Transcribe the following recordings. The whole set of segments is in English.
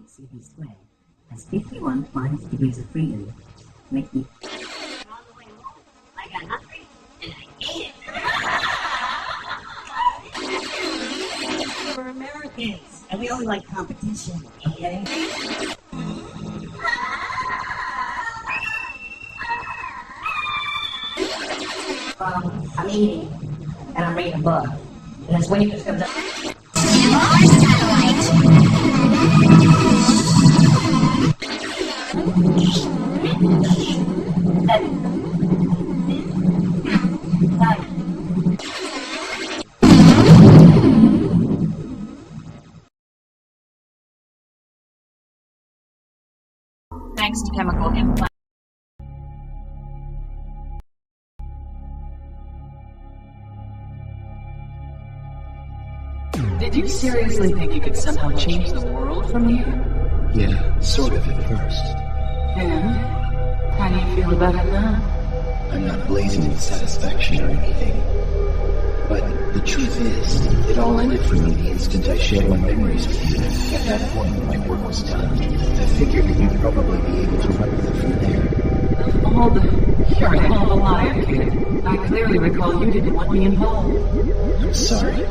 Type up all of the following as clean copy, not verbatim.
CV squared has 51 minus degrees of freedom, making I got hungry and I ate it. We're Americans and we only like competition, okay? I'm eating and I'm reading a book. And this waitress comes up. Thanks to chemical implant. Did you seriously think you could somehow change the world from here? Yeah, sort of at first. And how do you feel about it now? I'm not blazing with satisfaction or anything. But the truth is, it all ended for me the instant I shared my memories with you. At that point, my work was done. I figured that you'd probably be able to run with it from there. You're all a liar, kid. I clearly recall you didn't want me involved. I'm sorry,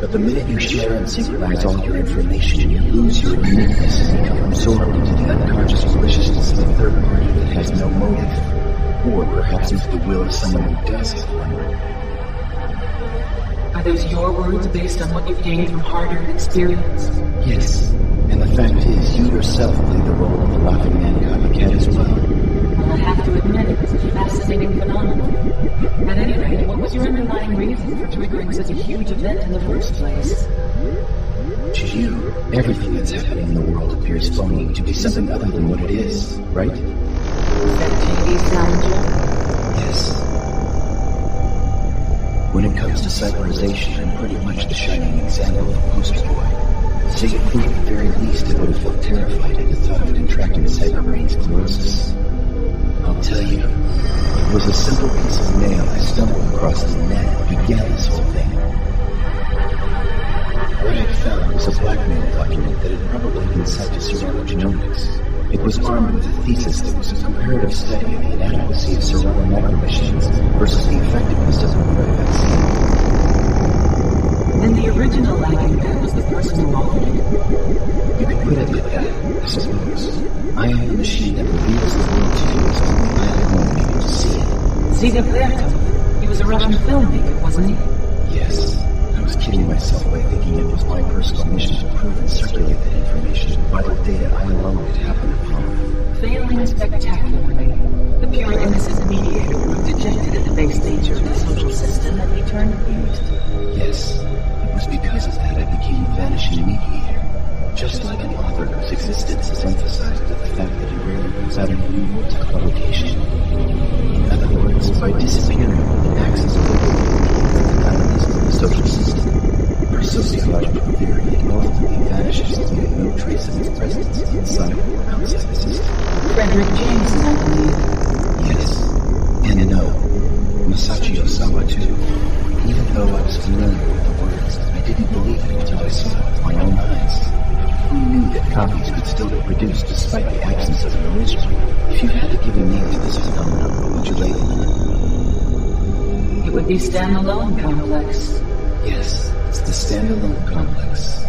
but the minute you share and synchronize all your information, you lose your uniqueness and become absorbed into the unconscious maliciousness of a third party that has no motive. Or perhaps into the will of someone who does have one. Are those your words based on what you've gained from hard-earned experience? Yes, and the fact is, you yourself played the role of a laughing man copycat as well. Well, I have to admit it was a fascinating phenomenon. At any rate, what was your underlying reason for triggering such a huge event in the first place? To you, everything that's happening in the world appears phony, to be something other than what it is, right? That TV sound, Joe? Yes. When it comes to cyberization, I'm pretty much the shining example of a poster boy. So you'd think at the very least I would have felt terrified at the thought of contracting cyberbrain sclerosis. I'll tell you, it was a simple piece of mail I stumbled across the net that began this whole thing. What I found was a blackmail document that had probably been sent to genomics. It was armed with a thesis that was a comparative study of the inadequacy of cerebral micromachines versus the effectiveness of the mRNA vaccine. Then the original lagging man was the person who offered it. You could put it like that, I suppose. I am the machine that reveals the world to you as only I have known people to see it. Ziga Vertov. He was a Russian filmmaker, wasn't he? Yes. I was kidding myself by thinking it was my personal mission to prove and circulate that information, vital data I alone could happen upon. Failing spectacularly, the pure innocent mediator grew dejected at the base nature of the social system and he turned mute. Yes, it was because of that I became a vanishing mediator. Just like an author whose existence is emphasized with the fact that he rarely puts out any new works of publication. In other words, by disappearing, it acts as a mechanism of the social system. Per sociological theory, it ultimately vanishes, leaving no trace of its presence inside or outside the system. Frederick Jameson, I believe. Yes, and no. Masashi Osawa, too. Even though I was familiar with the words, I didn't believe it until I saw it with my own eyes. Who knew that copies could still be produced despite the absence of an original? If you had to give a name to this phenomenon, what would you label it? It would be standalone complex. Yes, it's the standalone complex.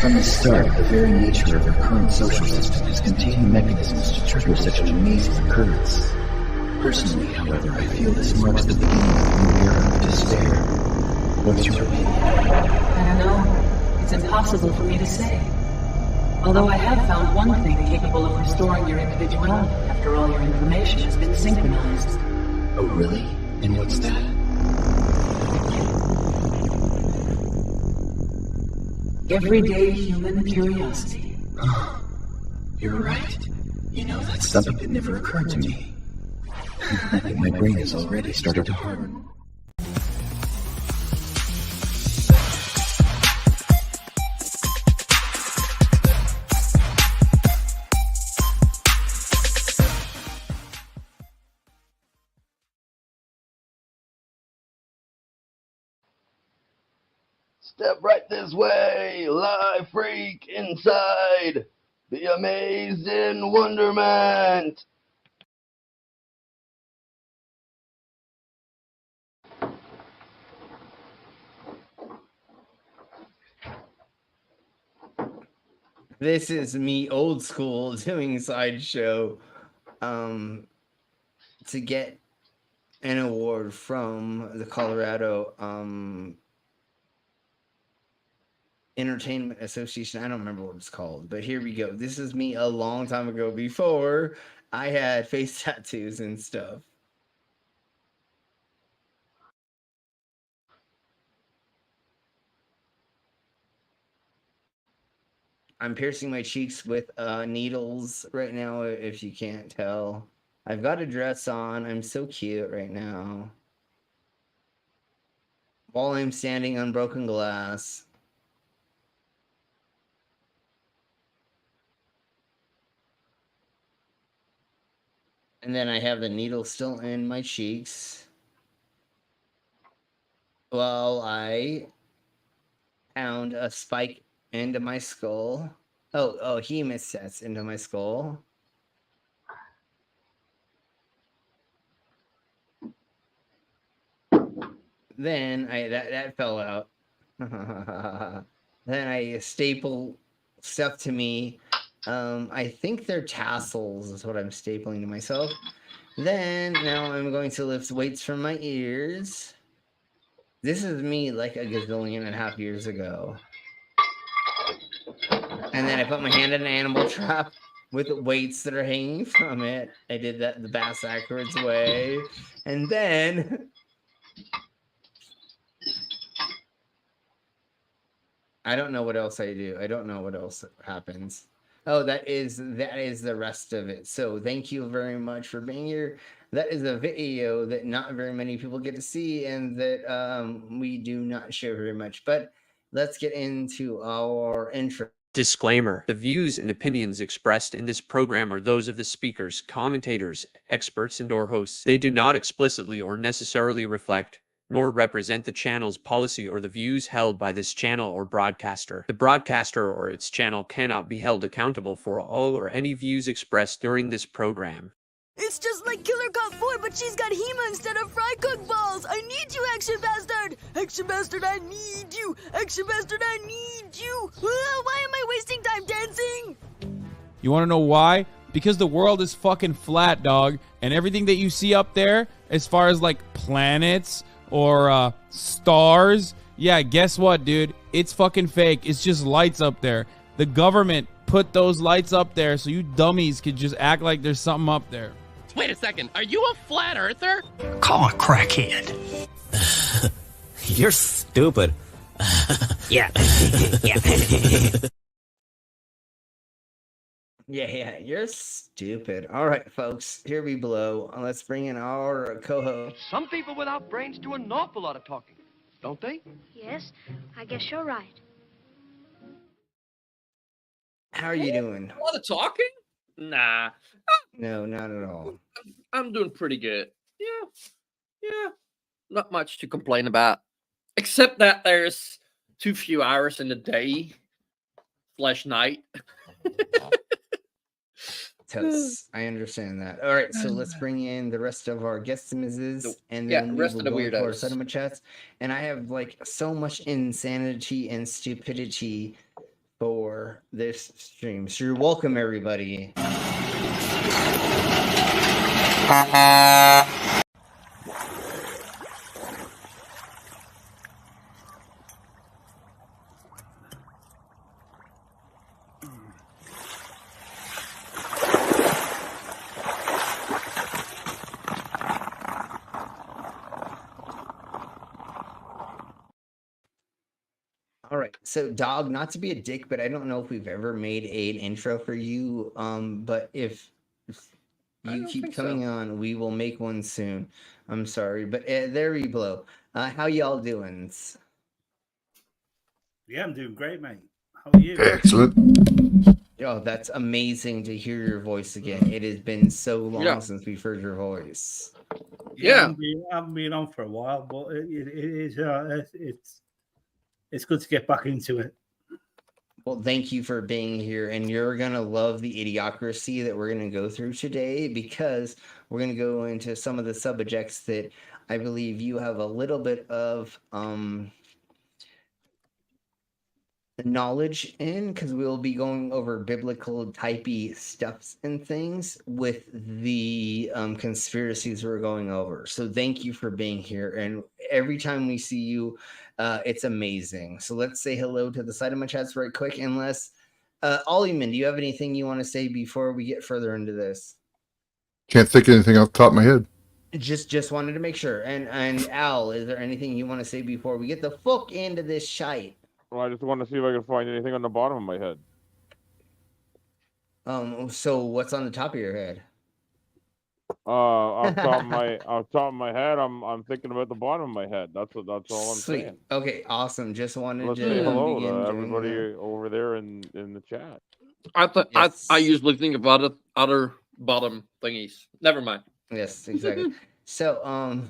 From the start, the very nature of our current social system has contained mechanisms to trigger such an amazing occurrence. Personally, however, I feel this marks the beginning of a new era of despair. What's your opinion? I don't know. It's impossible for me to say. Although I have found one thing capable of restoring your individuality after all your information has been synchronized. Oh, really? And what's that? Everyday human curiosity. You're right. You know, that's something that never occurred to me. I think my brain has already started to harden. Step right this way, live freak inside. Be amazed in wonderment. This is me, old school, doing sideshow, to get an award from the Colorado Entertainment Association. I don't remember what it's called, but here we go. This is me a long time ago, before I had face tattoos and stuff. I'm piercing my cheeks with needles right now, if you can't tell. I've got a dress on. I'm so cute right now. While I'm standing on broken glass. And then I have the needle still in my cheeks. While I pound a spike into my skull. Oh, hemostats into my skull. Then that fell out. Then I staple stuff to me. I think they're tassels is what I'm stapling to myself. Then now I'm going to lift weights from my ears. This is me like a gazillion and a half years ago. And then I put my hand in an animal trap with weights that are hanging from it. I did that the backwards way. And then I don't know what else I do. I don't know what else happens. Oh, that is the rest of it. So thank you very much for being here. That is a video that not very many people get to see, and that we do not share very much. But let's get into our intro. Disclaimer: the views and opinions expressed in this program are those of the speakers, commentators, experts, and/or hosts. They do not explicitly or necessarily reflect nor represent the channel's policy or the views held by this channel or broadcaster. The broadcaster or its channel cannot be held accountable for all or any views expressed during this program. It's just like Killer Cop 4, but she's got Hema instead of fry cook balls. I need you, Action Bastard. Action Bastard, I need you. Action Bastard, I need you. Why am I wasting time dancing? You want to know why? Because the world is fucking flat, dog. And everything that you see up there, as far as like planets or stars, yeah, guess what, dude? It's fucking fake. It's just lights up there. The government put those lights up there so you dummies could just act like there's something up there. Wait a second, are you a flat earther? Call a crackhead. You're stupid. Yeah. Yeah, you're stupid. All right, folks, here we blow. Let's bring in our co-host. Some people without brains do an awful lot of talking, don't they? Yes, I guess you're right. How are you doing? A lot of talking? Nah. No, not at all. I'm doing pretty good. Yeah. Not much to complain about. Except that there's too few hours in the day / night. Totes. I understand that. All right, so let's bring in the rest of our guests and then rest we of the will go into our weirdos. cinema chats. And I have like so much insanity and stupidity for this stream. So you're welcome, everybody. All right, so dog, not to be a dick, but I don't know if we've ever made an intro for you. But if you keep coming on, we will make one soon. I'm sorry, but there we blow. How y'all doing? Yeah, I'm doing great, mate. How are you? Excellent. Oh, that's amazing to hear your voice again. It has been so long since we've heard your voice. Yeah, I haven't been on for a while, but it is. it's good to get back into it. Well, thank you for being here, and you're gonna love the idiocracy that we're gonna go through today, because we're gonna go into some of the subjects that I believe you have a little bit of knowledge in, because we'll be going over biblical typey stuffs and things with the conspiracies we're going over. So thank you for being here, and every time we see you, it's amazing. So let's say hello to the side of my chats right quick, unless Ollieman, do you have anything you want to say before we get further into this? Can't think of anything off the top of my head. Just wanted to make sure. And Al, is there anything you want to say before we get the fuck into this shite? Well, I just want to see if I can find anything on the bottom of my head. So what's on the top of your head? Off top of my head, I'm thinking about the bottom of my head. That's all I'm Sweet. saying. Okay, awesome. Just wanted Let's to say hello begin to doing everybody that. over there in the chat. I usually think about other bottom thingies. Never mind. Yes, exactly. So,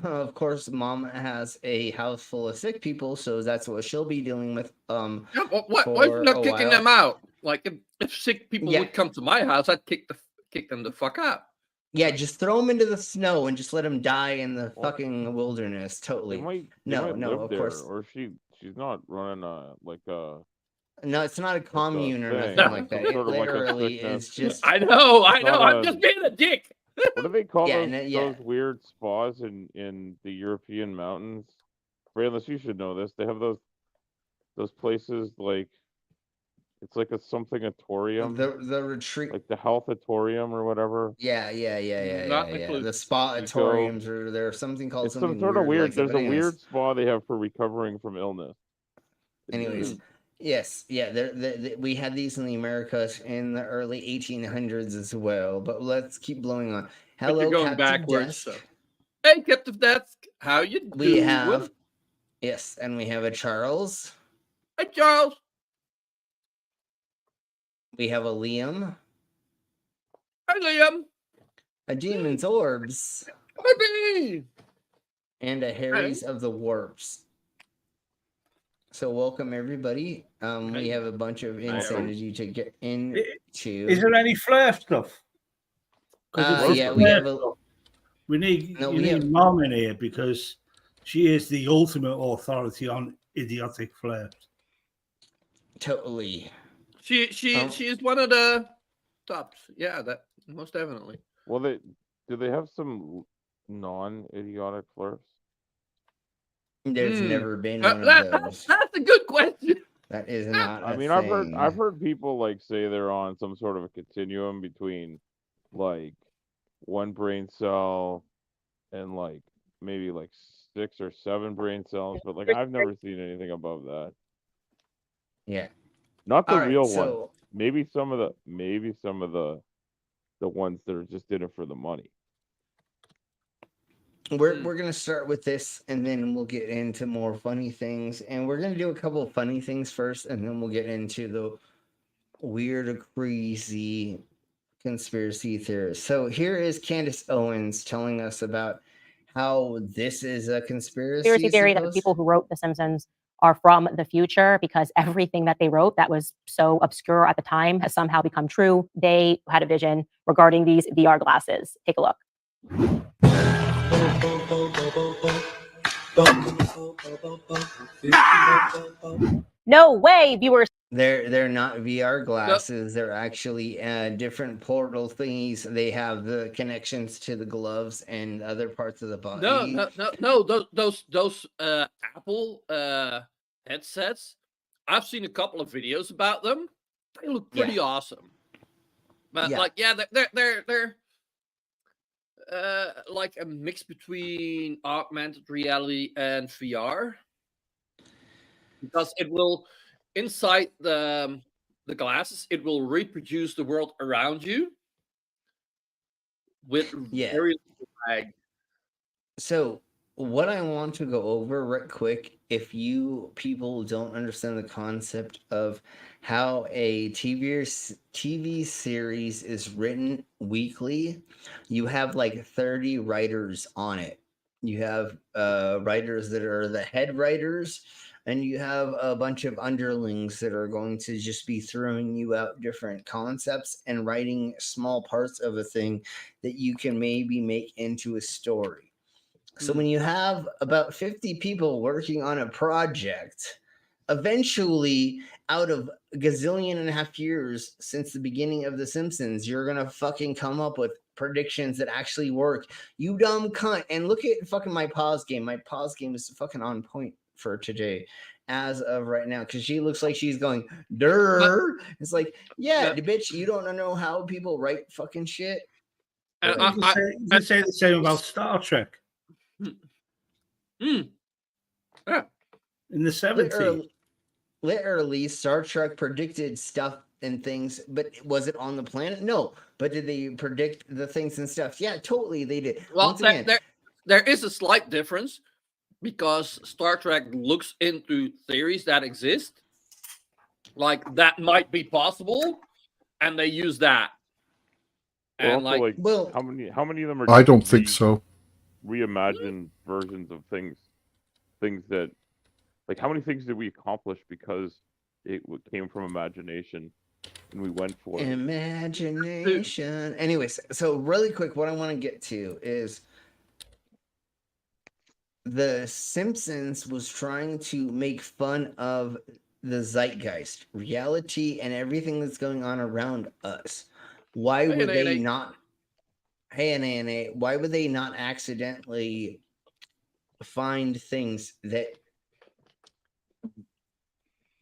of course, Mom has a house full of sick people, so that's what she'll be dealing with. Yeah, why are you not kicking them out? Like, if sick people would come to my house, I'd kick them the fuck out. Yeah, just throw them into the snow and just let them die in the fucking wilderness. Totally. They might No, live of there, course. or she's not running No, it's not a commune or thing. nothing like that. Some It sort of like a literally sickness. is just. I know. It's not I'm just being a dick. What do they call Yeah, those weird spas in the European mountains? Brayless, you should know this. They have those places like it's like something-atorium. The retreat, like the health-atorium or whatever. Yeah. Not The included. spa-atoriums, or there's something called It's some something sort of weird. like that, There's but a anyways. weird spa they have for recovering from illness. Anyways, yes, yeah, we had these in the Americas in the early 1800s as well. But let's keep blowing on. But Hello, you're going Captain backwards. Desk. So. Hey, Captain Desk, how you doing? We have, yes, and we have a Charles. Hey, Charles. We have a Liam. Hi, Liam. A Demon's Orbs. Baby. And a Harry's of the Warps. So welcome everybody. We have a bunch of insanity to get into. Is there any flair stuff? Yeah, we have a. We need Mom in here because she is the ultimate authority on idiotic flair. Totally. She is one of the tops. Yeah, that most definitely. Well, do they have some non-idiotic flirts? There's never been one of those. That's a good question. That is not. I mean, I've heard people like say they're on some sort of a continuum between like one brain cell and like maybe like 6 or 7 brain cells, but like I've never seen anything above that. Yeah. Not the All right, real so- ones. Maybe some of the ones that are just in it for the money. We're gonna start with this, and then we'll get into more funny things. And we're gonna do a couple of funny things first, and then we'll get into the weird, crazy conspiracy theories. So here is Candace Owens telling us about how this is a conspiracy Theory that the people who wrote The Simpsons are from the future, because everything that they wrote that was so obscure at the time has somehow become true. They had a vision regarding these VR glasses. Take a look. No way, viewers. They're not VR glasses. They're actually different portal thingies. They have the connections to the gloves and other parts of the body. No. Those Apple headsets. I've seen a couple of videos about them. They look pretty awesome. But they're like a mix between augmented reality and VR, because it will inside the glasses, it will reproduce the world around you with very little lag. So what I want to go over right quick, if you people don't understand the concept of how a TV series is written weekly, you have like 30 writers on it. You have writers that are the head writers, and you have a bunch of underlings that are going to just be throwing you out different concepts and writing small parts of a thing that you can maybe make into a story. So when you have about 50 people working on a project, eventually, out of a gazillion and a half years since the beginning of The Simpsons, you're gonna fucking come up with predictions that actually work. You dumb cunt. And look at fucking my pause game. My pause game is fucking on point for today as of right now, because she looks like she's going, "Durr." It's like, yeah, bitch, you don't know how people write fucking shit. You can say the same about Star Trek. Yeah. In the 70s. Literally, Star Trek predicted stuff and things, but was it on the planet? No. But did they predict the things and stuff? Yeah, totally, they did. Well, Once again, there is a slight difference because Star Trek looks into theories that exist, like that might be possible, and they use that. And also, like, how many of them are? I don't think so. Reimagined versions of things that, like, how many things did we accomplish because it came from imagination and we went for it? Imagination. Anyways, so really quick, what I want to get to is The Simpsons was trying to make fun of the zeitgeist, reality, and everything that's going on around us. Why would they not? Hey, why would they not accidentally find things that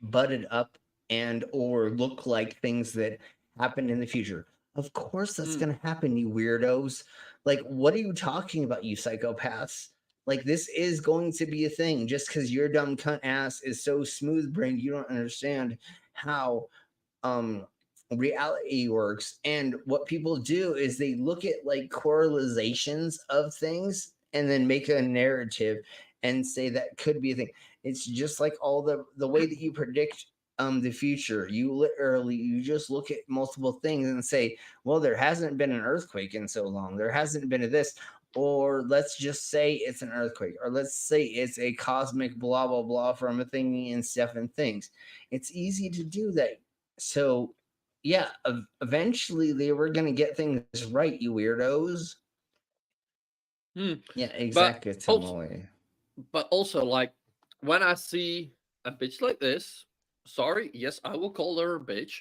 butted up and or look like things that happened in the future? Of course that's going to happen, you weirdos. Like, what are you talking about, you psychopaths? Like, this is going to be a thing. Just because your dumb cunt ass is so smooth-brained, you don't understand how reality works. And what people do is they look at like correlations of things and then make a narrative and say that could be a thing. It's just like all the way that you predict the future. You just look at multiple things and say, well, there hasn't been an earthquake in so long. There hasn't been a this. Or let's just say it's an earthquake, or let's say it's a cosmic blah, blah, blah from a thing and stuff and things. It's easy to do that. So, yeah, eventually they were going to get things right, you weirdos. Yeah, exactly. But also, like, when I see a bitch like this, sorry, yes, I will call her a bitch.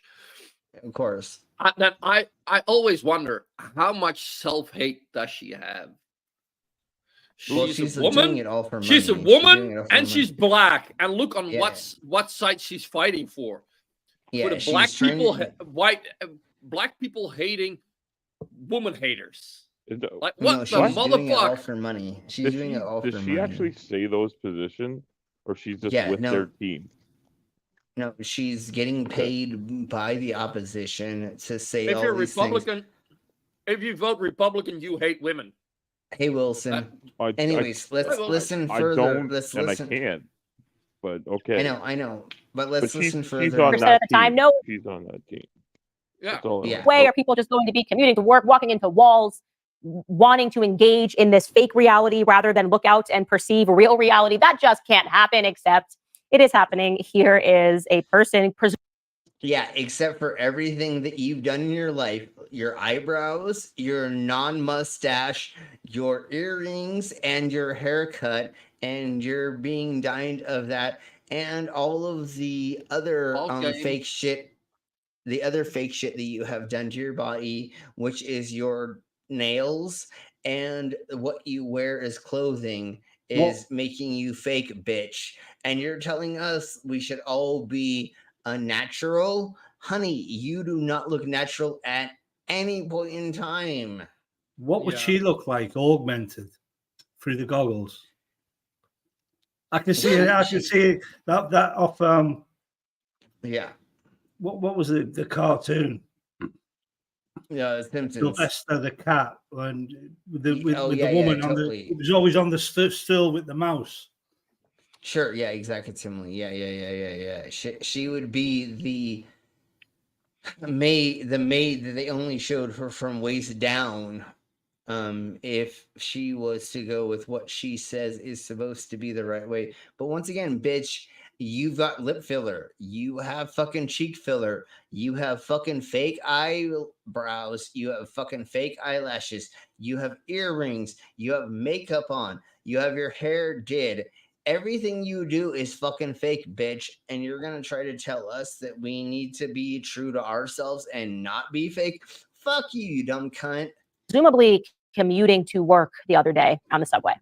Of course. Then I always wonder, how much self-hate does she have? She's a woman. Doing it all for money. She's a woman, and she's black. And look on what side she's fighting for. Yeah, for the black people hating woman haters. Like, what the motherfucker? Doing it all for money. She's doing it all for money. Does she actually say those positions, or she's just with their team? No, she's getting paid by the opposition to say if all you're these Republican, things. If you vote Republican, you hate women. Hey, Wilson. Anyways, let's listen further. I can't. But okay. I know. But let's listen further. She's on that team. She's on that team. Yeah. Way are people just going to be commuting to work, walking into walls, wanting to engage in this fake reality rather than look out and perceive real reality? That just can't happen, except it is happening. Here is a person. Yeah, except for everything that you've done in your life, your eyebrows, your non-mustache, your earrings, and your haircut, and you're being dyed of that, and all of the other fake shit. The other fake shit that you have done to your body, which is your nails and what you wear as clothing, is making you fake, bitch. And you're telling us we should all be unnatural? Honey, you do not look natural at any point in time. What would she look like augmented through the goggles? I can see it. I can see that off. Yeah. What was the cartoon? Yeah, Simpsons. Sylvester the cat, and with the woman on totally. It was always on the still with the mouse. Sure. Yeah. Exactly. Similarly. Yeah. She would be the maid that they only showed her from waist down. If she was to go with what she says is supposed to be the right way. But once again, bitch, You've got lip filler. You have fucking cheek filler. You have fucking fake eyebrows. You have fucking fake eyelashes. You have earrings. You have makeup on. You have your hair did. Everything you do is fucking fake, bitch. And you're going to try to tell us that we need to be true to ourselves and not be fake? Fuck you, you dumb cunt. Presumably commuting to work the other day on the subway.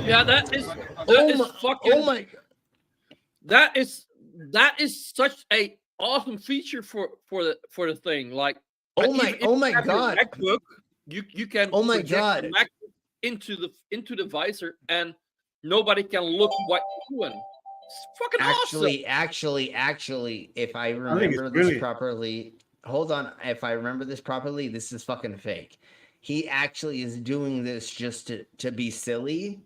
Yeah, that is fucking. Oh my! That is such a awesome feature for the thing. Like, oh my have your god! MacBook, you can oh my project god! the MacBook into the visor, and nobody can look what you're doing. It's fucking awesome. Actually, if I remember this properly, hold on. If I remember this properly, this is fucking fake. He actually is doing this just to be silly.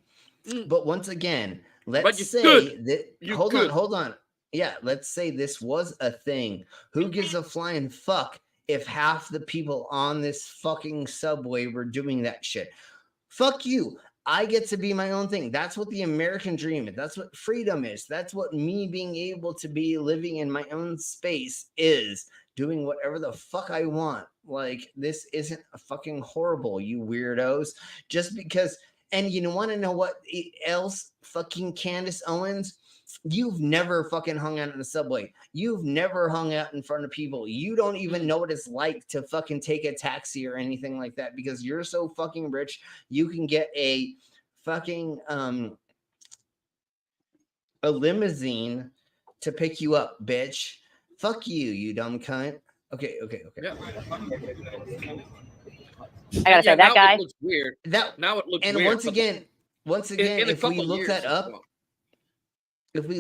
But once again, let's say that. Hold on. Yeah, let's say this was a thing. Who gives a flying fuck if half the people on this fucking subway were doing that shit? Fuck you. I get to be my own thing. That's what the American dream is. That's what freedom is. That's what me being able to be living in my own space is. Doing whatever the fuck I want. Like, this isn't fucking horrible, you weirdos. Just because, and you want to know what else, fucking Candace Owens? You've never fucking hung out in the subway. You've never hung out in front of people. You don't even know what it's like to fucking take a taxi or anything like that because you're so fucking rich. You can get a fucking a limousine to pick you up, bitch. Fuck you, you dumb cunt. Okay. Yeah. I gotta say, that guy looks weird. Now it looks and weird. Once again, if we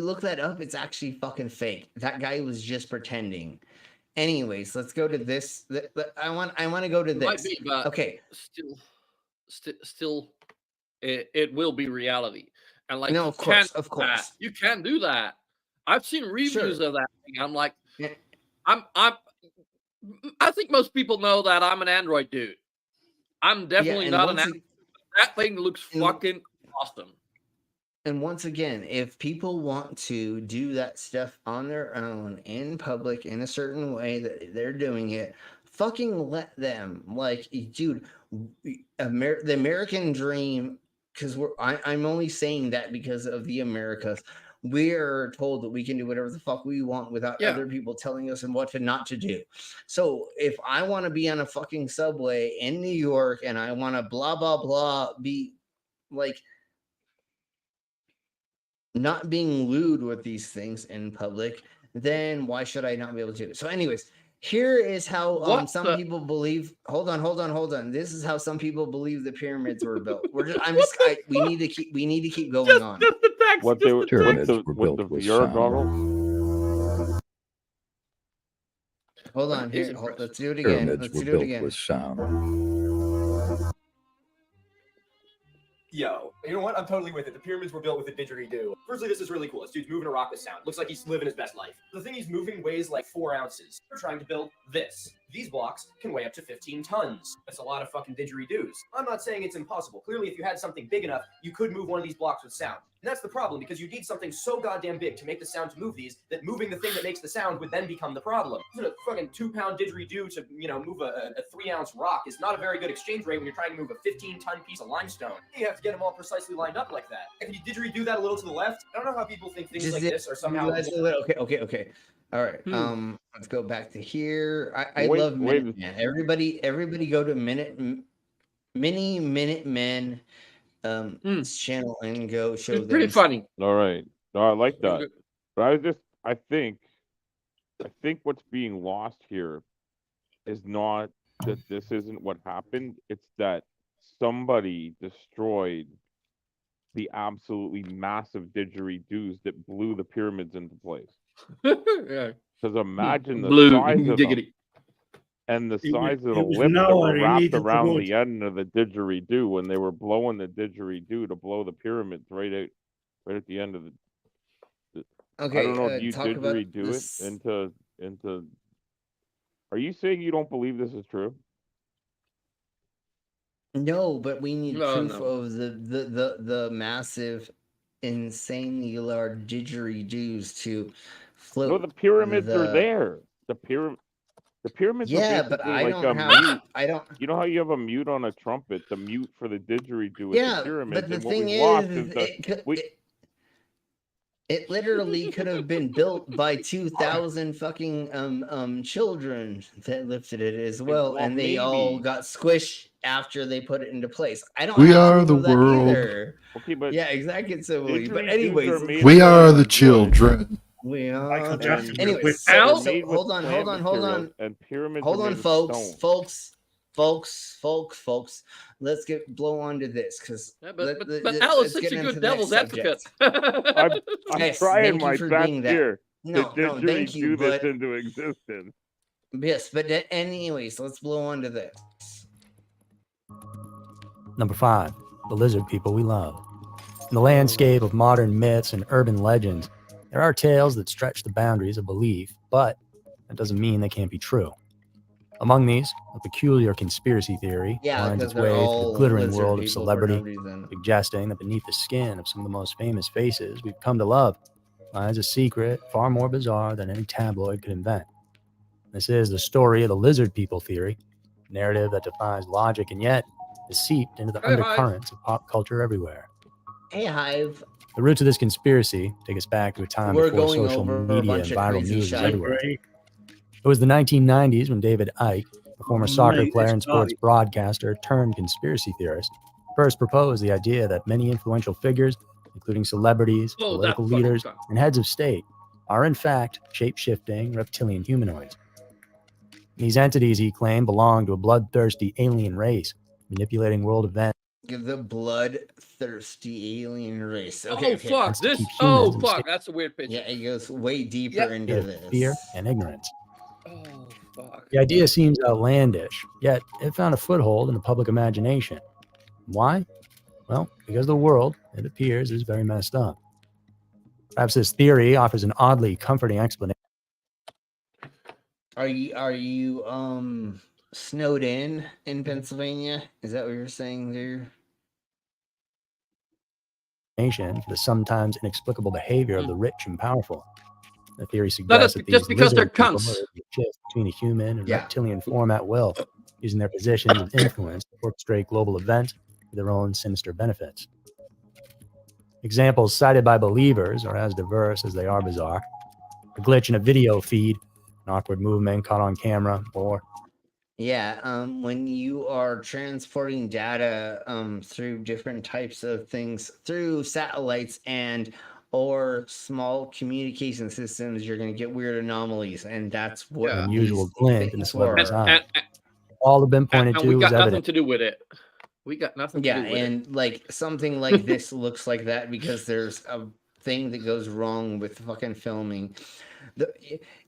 look that up, it's actually fucking fake. That guy was just pretending. Anyways, let's go to this. I want to go to this. Might be, but okay. Still, it will be reality. And like, no, of course, you can't do that. I've seen reviews of that thing. I'm like, I think most people know that I'm an Android dude. I'm definitely not an Android. That thing looks fucking awesome. And once again, if people want to do that stuff on their own in public in a certain way that they're doing it, fucking let them. Like, dude, the American dream, because I'm only saying that because of the Americas. We're told that we can do whatever the fuck we want without other people telling us and what not to do. So if I want to be on a fucking subway in New York and I want to blah, blah, blah, be like not being lewd with these things in public, then why should I not be able to do it? So anyways, here is how some people believe. Hold on. This is how some people believe the pyramids were built. We need to keep going on. What the pyramids were built with sound. Hold on, here. Let's do it again. Pyramids were built with sound. Yo, you know what? I'm totally with it. The pyramids were built with a didgeridoo. Firstly, this is really cool. This dude's moving a rock with sound. Looks like he's living his best life. The thing he's moving weighs like 4 ounces. We're trying to build this. These blocks can weigh up to 15 tons. That's a lot of fucking didgeridoos. I'm not saying it's impossible. Clearly, if you had something big enough, you could move one of these blocks with sound. And that's the problem, because you need something so goddamn big to make the sound to move these, that moving the thing that makes the sound would then become the problem. A fucking 2-pound didgeridoo to, move a 3-ounce rock is not a very good exchange rate when you're trying to move a 15-ton piece of limestone. You have to get them all precisely lined up like that. Can you didgeridoo that a little to the left? I don't know how people think things like this are somehow... Okay. All right. Let's go back to here. I love Minute Man. Everybody go to Minute Men channel and go show them. It's pretty funny. All right. No, I like that. But I think what's being lost here is not that this isn't what happened. It's that somebody destroyed the absolutely massive didgeridoos that blew the pyramids into place. Yeah. Because imagine the size of them and the size of the lip that were wrapped around the end of the didgeridoo when they were blowing the didgeridoo to blow the pyramids right at the end of the. Okay. I don't know if you didgeridoo it into. Are you saying you don't believe this is true? No, but we need No, proof no. of the massive, insanely large didgeridoos to float. No, the pyramids are the there. The pyramids are Yeah, but basically I like don't a have. mute. I don't. You know how you have a mute on a trumpet? The mute for the didgeridoo with the Yeah, pyramids, but the and what we thing watched is, is the it literally could have been built by 2,000 fucking children that lifted it as well, well, and they all maybe. got squished after they put it into place. I don't We have are proof the of that world. either. Okay, but Yeah, exactly. So, but didgeridoos anyways, are let's made We keep of are going. the wood. children. We Michael are. Jackson could have Anyways, whipped They're so made with hold on, plant hold materials, on. and pyramids Hold are on, made of folks. stone. Folks. Let's blow on to this because Yeah, but Al is let's such get a into good the next devil's advocate. subject. I'm Yes, trying thank you my for best being that. here to No, thank you, didgeridoo this but into existence. yes, but anyways, let's blow on to this. Number 5, the lizard people we love. In the landscape of modern myths and urban legends, there are tales that stretch the boundaries of belief, but that doesn't mean they can't be true. Among these, a peculiar conspiracy theory Yeah, winds because its they're way through the all glittering lizard world of people for no celebrity, reason. suggesting that beneath the skin of some of the most famous faces we've come to love lies a secret far more bizarre than any tabloid could invent. This is the story of the lizard people theory, a narrative that defies logic and yet is seeped into the Hey, Hive. undercurrents of pop culture everywhere. Hey, Hive. The roots of this conspiracy take us back to a time We're before going social over a media bunch and of viral crazy news was shit. everywhere. It was the 1990s when David Icke, a former soccer mate, player it's and sports naughty. broadcaster turned conspiracy theorist, first proposed the idea that many influential figures, including celebrities, Oh, political that fucking leaders, sucks. and heads of state, are in fact shape-shifting reptilian humanoids. These entities, he claimed, belong to a bloodthirsty alien race, manipulating world events. The bloodthirsty alien race. Okay, Oh okay. fuck! to This. keep Oh humans in fuck! That's a weird picture. Yeah, it goes way deeper Yep. into of this. fear and ignorance. Oh fuck! The idea seems outlandish, yet it found a foothold in the public imagination. Why? Well, because the world, it appears, is very messed up. Perhaps this theory offers an oddly comforting explanation. Are you snowed in Pennsylvania? Is that what you're saying there? For the sometimes inexplicable behavior of the rich and powerful. The theory No, suggests that just these because they're lizard people cunts. are able to shift between a human and Yeah. reptilian form at will, using their positions of influence to orchestrate global events for their own sinister benefits. Examples cited by believers are as diverse as they are bizarre. A glitch in a video feed, an awkward movement caught on camera, or Yeah, when you are transporting data through different types of things through satellites and or small communication systems, you're going to get weird anomalies, and that's what an these unusual glint in the things celebrity's were. eye. All have been pointed And to we as got nothing evidence. to do with it. We got nothing to Yeah, do with it. and like something like this looks like that because there's a thing that goes wrong with fucking filming.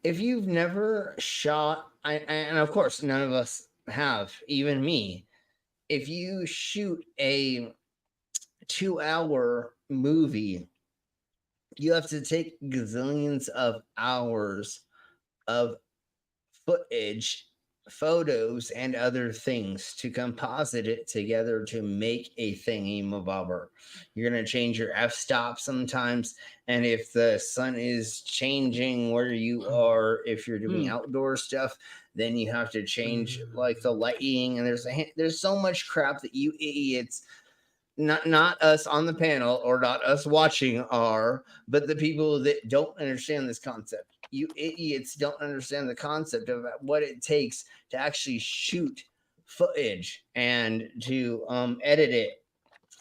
If you've never shot, and of course none of us have, even me. If you shoot a 2-hour movie, you have to take gazillions of hours of footage, photos, and other things to composite it together to make a thingy mabobber. You're going to change your f-stop sometimes, and if the sun is changing where you are, if you're doing outdoor stuff, then you have to change like the lighting, and there's so much crap that you idiots, not us on the panel or not us watching are, but the people that don't understand this concept. You idiots don't understand the concept of what it takes to actually shoot footage and to edit it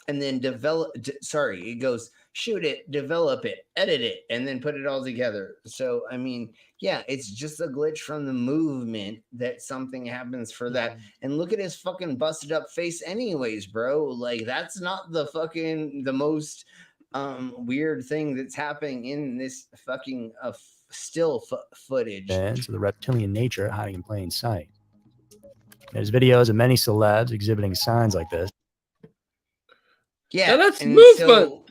and then it goes shoot it, develop it, edit it, and then put it all together. So I mean, yeah, it's just a glitch from the movement that something happens for that. And look at his fucking busted up face anyways, bro. Like that's not the most weird thing that's happening in this fucking still footage. And so the reptilian nature hiding in plain sight. There's videos of many celebs exhibiting signs like this. Yeah, that's and movement. So,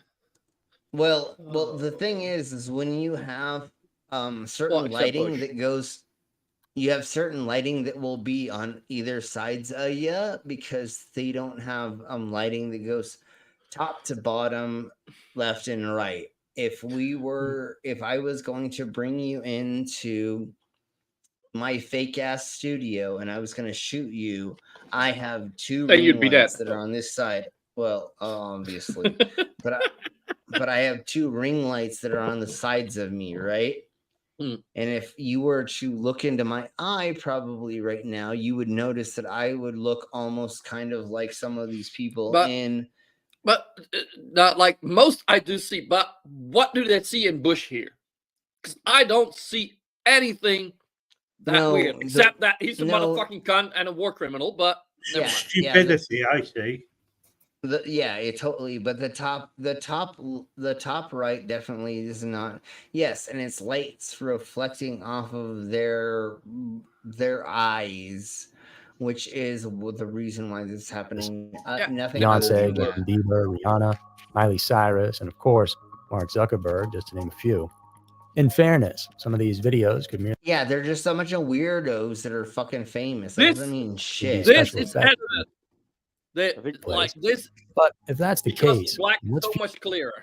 well, the thing is when you have certain lighting that goes, you have certain lighting that will be on either sides of you because they don't have lighting that goes top to bottom, left and right. If I was going to bring you into my fake ass studio and I was going to shoot you, I have two Then you'd ring be dead. lights that are on this side. Well, obviously, but I have two ring lights that are on the sides of me, right? Mm. And if you were to look into my eye, probably right now, you would notice that I would look almost kind of like some of these people But not like most I do see. But what do they see in Bush here? Because I don't see anything that weird, except that he's a motherfucking cunt and a war criminal. But never mind. Stupidity, I see. It totally. But the top right definitely is not. Yes, and it's lights reflecting off of their eyes, which is the reason why this is happening. Nothing. Beyonce, Justin Bieber, Rihanna, Miley Cyrus, and of course Mark Zuckerberg, just to name a few. In fairness, some of these videos could merely they're just so much of weirdos that are fucking famous. That doesn't mean shit. This is edited. Like this, but if that's the case, black is so much clearer.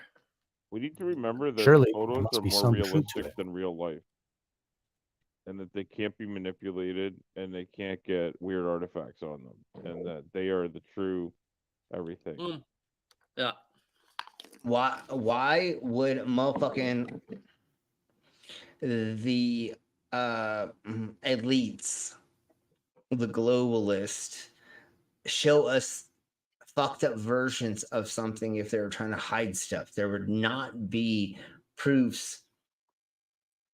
We need to remember that surely photos must are be more some truth to realistic it. than real life, and that they can't be manipulated, and they can't get weird artifacts on them, and that they are the true everything. Yeah. Why would motherfucking the elites, the globalists, show us fucked up versions of something if they were trying to hide stuff? There would not be proofs,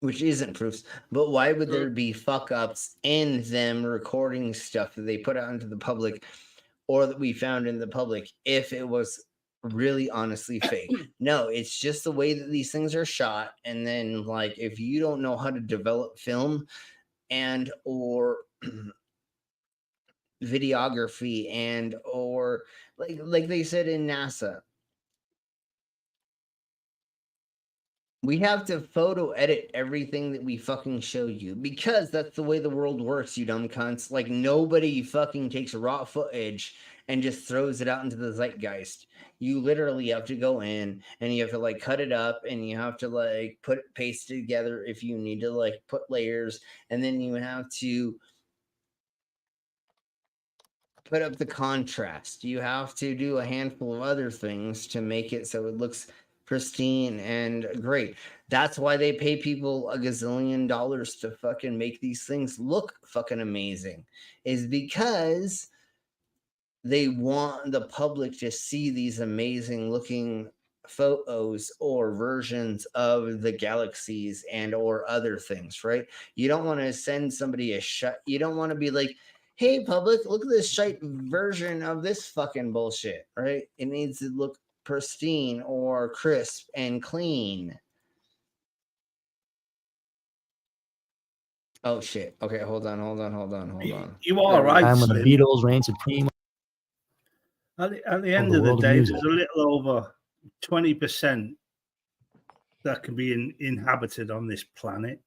which isn't proofs, but why would there be fuck ups in them recording stuff that they put out into the public or that we found in the public if it was really honestly fake? No, it's just the way that these things are shot. And then, like, if you don't know how to develop film and or videography and or like they said in NASA, we have to photo edit everything that we fucking show you because that's the way the world works, you dumb cunts. Like, nobody fucking takes raw footage and just throws it out into the zeitgeist. You literally have to go in and you have to like cut it up and you have to like paste it together if you need to like put layers, and then you have to put up the contrast. You have to do a handful of other things to make it so it looks pristine and great. That's why they pay people $1 gazillion to fucking make these things look fucking amazing, is because they want the public to see these amazing looking photos or versions of the galaxies and or other things, right? You don't want to send somebody you don't want to be like, hey public, look at this shite version of this fucking bullshit, right? It needs to look pristine or crisp and clean. Oh shit. Okay, hold on. You are right. Time when the Beatles reigned supreme. At the end of the day, there's a little over 20% that can be inhabited on this planet.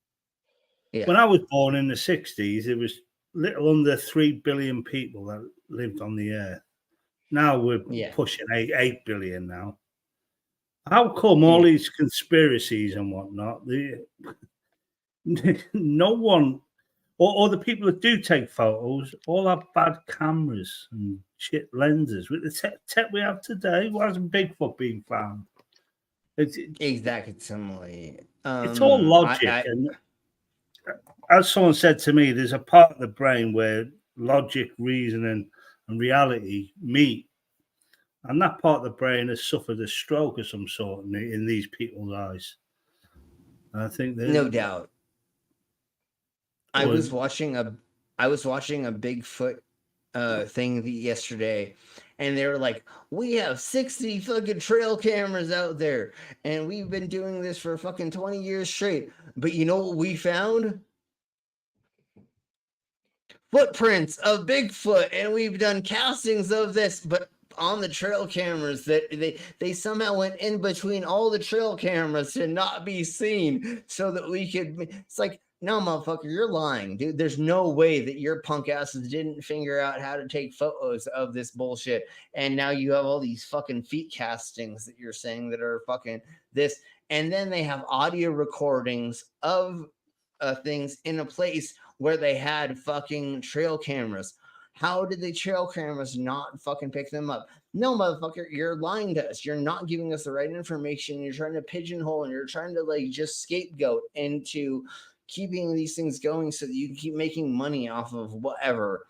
Yeah. When I was born in the 60s, it was little under 3 billion people that lived on the earth. Now we're pushing 8 billion now. How come all these conspiracies and whatnot, no one, or the people that do take photos, all have bad cameras and shit lenses. With the tech we have today, why hasn't Bigfoot been found? Exactly. It's all logic. And as someone said to me, there's a part of the brain where logic, reasoning, and reality meet. And that part of the brain has suffered a stroke of some sort in these people's eyes. And I think no doubt. I was watching a Bigfoot thing yesterday, and they were like, we have 60 fucking trail cameras out there, and we've been doing this for fucking 20 years straight. But you know what we found? Footprints of Bigfoot, and we've done castings of this, but on the trail cameras that they somehow went in between all the trail cameras to not be seen so that we could. It's like, No, motherfucker, you're lying, dude. There's no way that your punk asses didn't figure out how to take photos of this bullshit. And now you have all these fucking feet castings that you're saying that are fucking this. And then they have audio recordings of things in a place where they had fucking trail cameras. How did the trail cameras not fucking pick them up? No, motherfucker, you're lying to us. You're not giving us the right information. You're trying to pigeonhole and you're trying to like just scapegoat into keeping these things going so that you can keep making money off of whatever.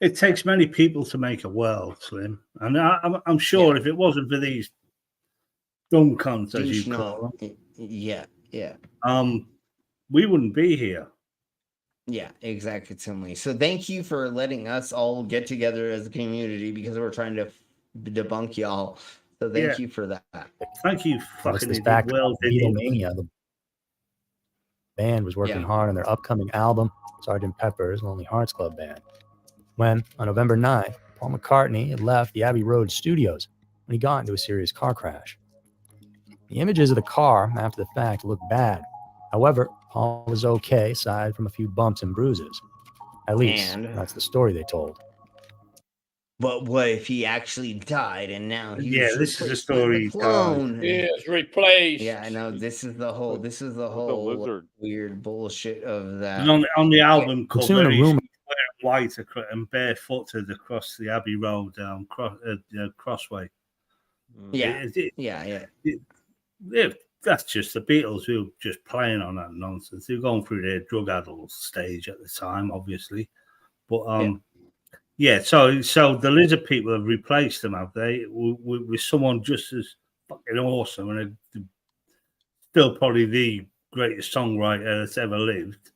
It takes many people to make a world, Slim. And I'm sure if it wasn't for these dumb cunts, as you call them, we wouldn't be here. Yeah, exactly, Timley. So thank you for letting us all get together as a community because we're trying to debunk y'all. So thank you for that. Thank you, fucking this back Beatlemania. The band was working hard on their upcoming album, Sgt. Pepper's Lonely Hearts Club Band, when, on November 9th, Paul McCartney had left the Abbey Road studios when he got into a serious car crash. The images of the car after the fact looked bad. However, Paul was okay, aside from a few bumps and bruises. At least, that's the story they told. But what if he actually died and now he's this is a story. Clone? Yes, replaced. Yeah, I know. This is the whole weird bullshit of that. And on the album I'm cover, seeing a he's rumor. wearing white and barefooted across the Abbey Road crossway. Yeah, that's just the Beatles who were just playing on that nonsense. They're going through their drug addled stage at the time, obviously. But so the lizard people have replaced them, have they? With someone just as fucking awesome and still probably the greatest songwriter that's ever lived.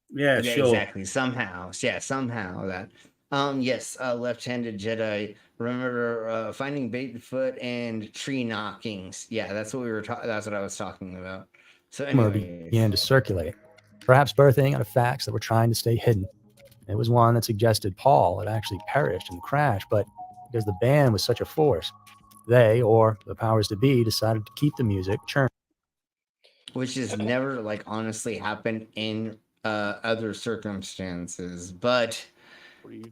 Yeah, sure. Exactly. Somehow that. Left-handed Jedi. Remember finding Bigfoot and tree knockings. Yeah, that's what we were. That's what I was talking about. So anyway, began to circulate, perhaps birthing out of facts that were trying to stay hidden. It was one that suggested Paul had actually perished in the crash, but because the band was such a force, they, or the powers to be, decided to keep the music churning. Which has never, honestly happened in other circumstances. But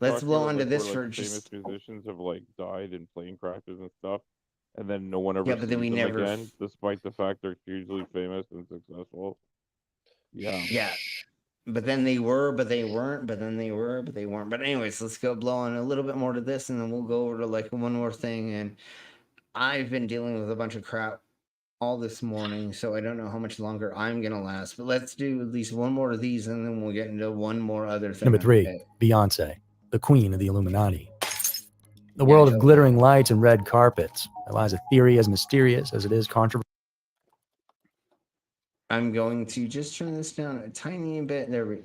let's blow into this for just famous musicians have died in plane crashes and stuff, and then no one ever but then we them never again, despite the fact they're hugely famous and successful. Yeah. But then they were, but they weren't, but then they were, but they weren't. But anyways, let's go blow on a little bit more to this, and then we'll go over to one more thing. And I've been dealing with a bunch of crap all this morning, so I don't know how much longer I'm gonna last. But let's do at least one more of these, and then we'll get into one more other thing. Number 3, Beyonce, the queen of the Illuminati. The world of glittering lights and red carpets. There lies a theory as mysterious as it is controversial. I'm going to just turn this down a tiny bit. There we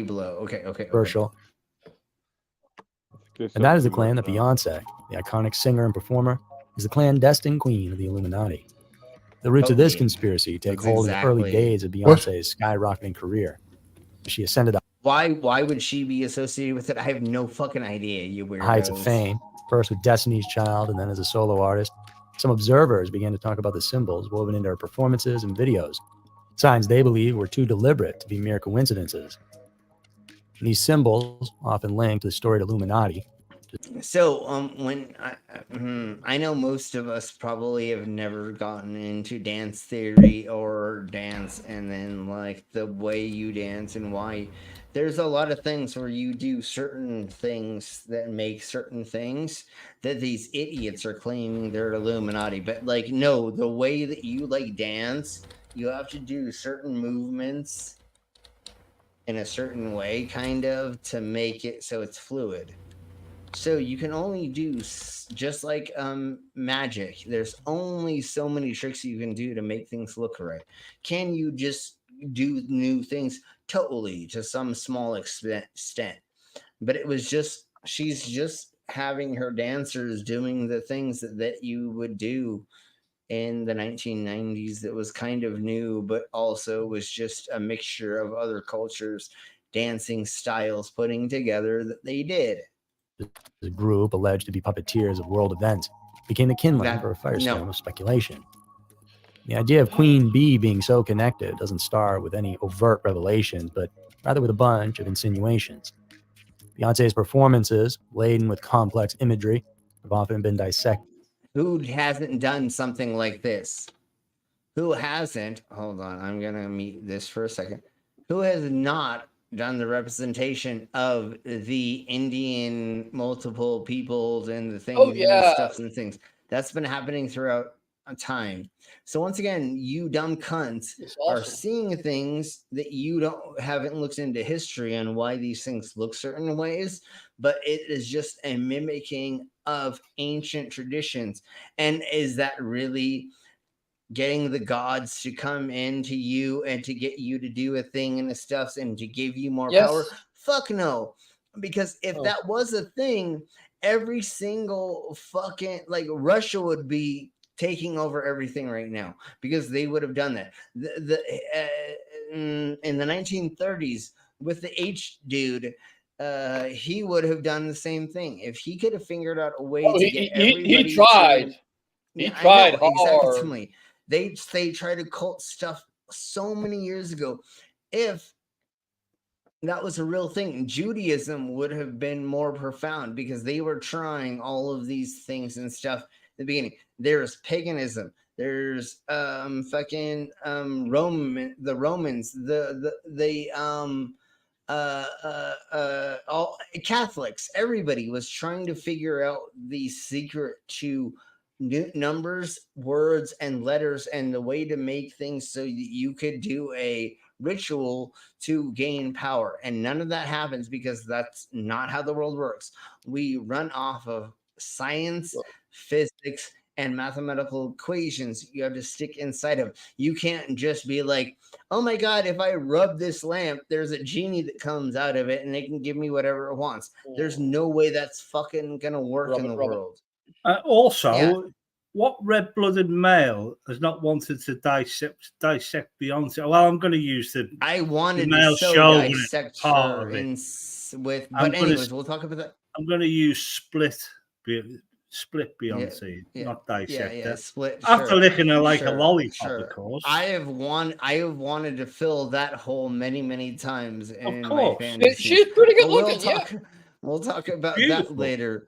blow. Okay. Controversial. And that is the claim that Beyonce, the iconic singer and performer, is the clandestine queen of the Illuminati. The roots of this conspiracy take hold in the early days of Beyonce's skyrocketing career. She ascended Why would she be associated with it? I have no fucking idea, you weirdos. Heights of fame, first with Destiny's Child and then as a solo artist. Some observers began to talk about the symbols woven into her performances and videos, signs they believe were too deliberate to be mere coincidences. And these symbols, often linked to the storied Illuminati. So, when I know most of us probably have never gotten into dance theory or dance, and then the way you dance and why. There's a lot of things where you do certain things that make certain things that these idiots are claiming they're Illuminati. But no, the way that you dance, you have to do certain movements in a certain way, kind of, to make it so it's fluid. So you can only do, just like magic, there's only so many tricks you can do to make things look right. Can you just do new things? Totally, to some small extent. But it was just, she's just having her dancers doing the things that you would do in the 1990s that was kind of new, but also was just a mixture of other cultures, dancing styles putting together that they did. The group, alleged to be puppeteers of world events, became the kindling for a firestorm of speculation. The idea of Queen Bee being so connected doesn't start with any overt revelations, but rather with a bunch of insinuations. Beyonce's performances, laden with complex imagery, have often been dissected. Who hasn't done something like this? Who hasn't? Hold on, I'm gonna mute this for a second. Who has not done the representation of the Indian multiple peoples and the things and the stuffs and things? That's been happening throughout time. So once again, you dumb cunts are seeing things that you haven't looked into history on why these things look certain ways, but it is just a mimicking of ancient traditions. And is that really getting the gods to come into you and to get you to do a thing and the stuff and to give you more power? Fuck no. Because if that was a thing, every single fucking, like, Russia would be taking over everything right now because they would have done that. In the 1930s with the H dude, he would have done the same thing if he could have figured out a way to get everybody. He tried. He tried hard. Exactly. They tried to cult stuff so many years ago. If that was a real thing, Judaism would have been more profound because they were trying all of these things and stuff at the beginning. There's paganism. There's fucking the Romans, all Catholics. Everybody was trying to figure out the secret to numbers, words, and letters, and the way to make things so that you could do a ritual to gain power. And none of that happens because that's not how the world works. We run off of science, physics, and mathematical equations you have to stick inside of. You can't just be like, oh my God, if I rub this lamp, there's a genie that comes out of it and it can give me whatever it wants. There's no way that's fucking gonna work in the world. What red-blooded male has not wanted to dissect Beyonce? Well, I'm going to use the I wanted male to dissect part her of it. But anyways, we'll talk about that. I'm going to use split Beyonce, not dissect her. Split. After licking her like a lollipop, of course. I have wanted to fill that hole many times. Of course, she's pretty good looking. We'll talk about that later.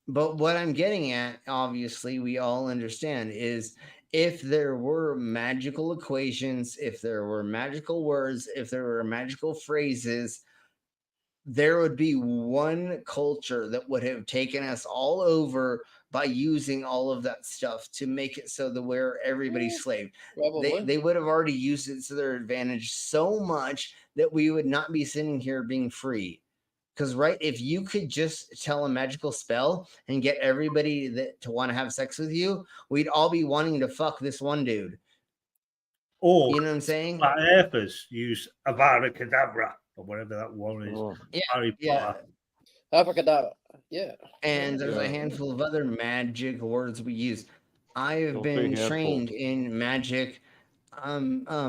But what I'm getting at, obviously, we all understand, is if there were magical equations, if there were magical words, if there were magical phrases, there would be one culture that would have taken us all over by using all of that stuff to make it so that we're everybody's slave. They would have already used it to their advantage so much that we would not be sitting here being free. Because, right, if you could just tell a magical spell and get everybody to want to have sex with you, we'd all be wanting to fuck this one dude. Or, you know what I'm saying? Earthers use Avada Kedavra or whatever that one is. Harry Potter. Abracadabra. Yeah. And there's a handful of other magic words we use. I have been trained in magic,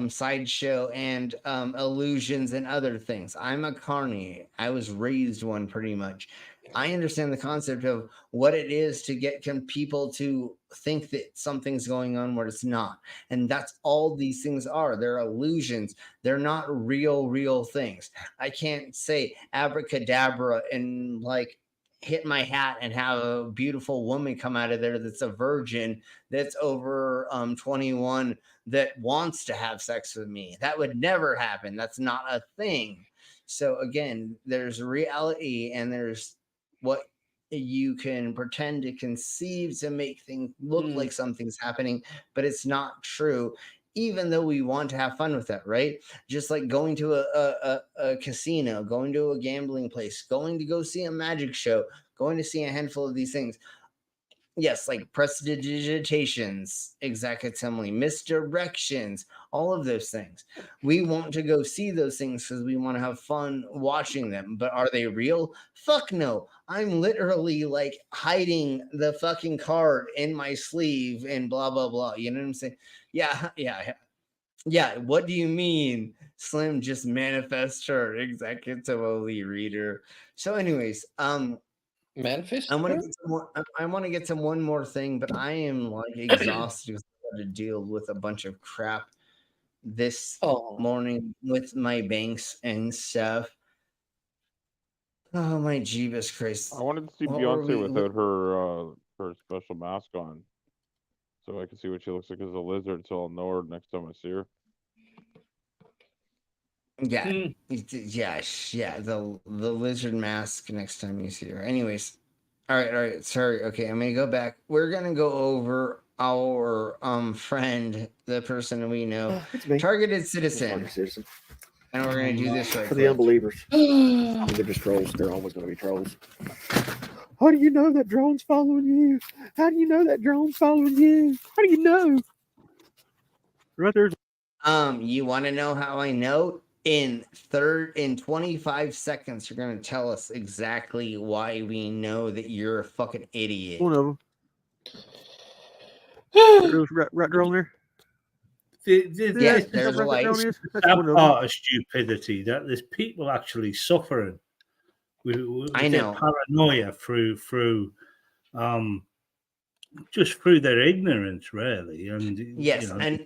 sideshow, and illusions and other things. I'm a carny. I was raised one pretty much. I understand the concept of what it is to get people to think that something's going on where it's not. And that's all these things are. They're illusions. They're not real things. I can't say abracadabra and like hit my hat and have a beautiful woman come out of there that's a virgin, that's over 21, that wants to have sex with me. That would never happen. That's not a thing. So again, there's reality and there's what you can pretend to conceive to make things look like something's happening, but it's not true, even though we want to have fun with that, right? Just like going to a casino, going to a gambling place, going to go see a magic show, going to see a handful of these things. Yes, like prestidigitations, exactly, misdirections, all of those things. We want to go see those things because we want to have fun watching them. But are they real? Fuck no. I'm literally like hiding the fucking card in my sleeve and blah, blah, blah. You know what I'm saying? Yeah. What do you mean? Slim just manifest her executively reader. So anyways, manifest. I want to get to one more thing, but I am like exhausted with what to deal with a bunch of crap this Oh. morning with my banks and stuff. Oh my Jeebus Christ! I wanted to see What were Beyonce we- without her special mask on, so I can see what she looks like as a lizard. So I'll know her next time I see her. Yeah, yeah. The lizard mask next time you see her. Anyways, all right. Sorry. Okay, I'm gonna go back. We're gonna go over our friend, the person we know, It's me. targeted citizen, and we're gonna do this right For the quick. unbelievers. They're just trolls. They're always going to be trolls. How do you know that drone's following you? How do you know that drone's following you? How do you know? Right there's. You want to know how I know? In 25 seconds, you're gonna tell us exactly why we know that you're a fucking idiot. One of them. There's right drone there. There's a light. That part of stupidity that there's people actually suffering with I their know. paranoia through just through their ignorance, really. And Yes, and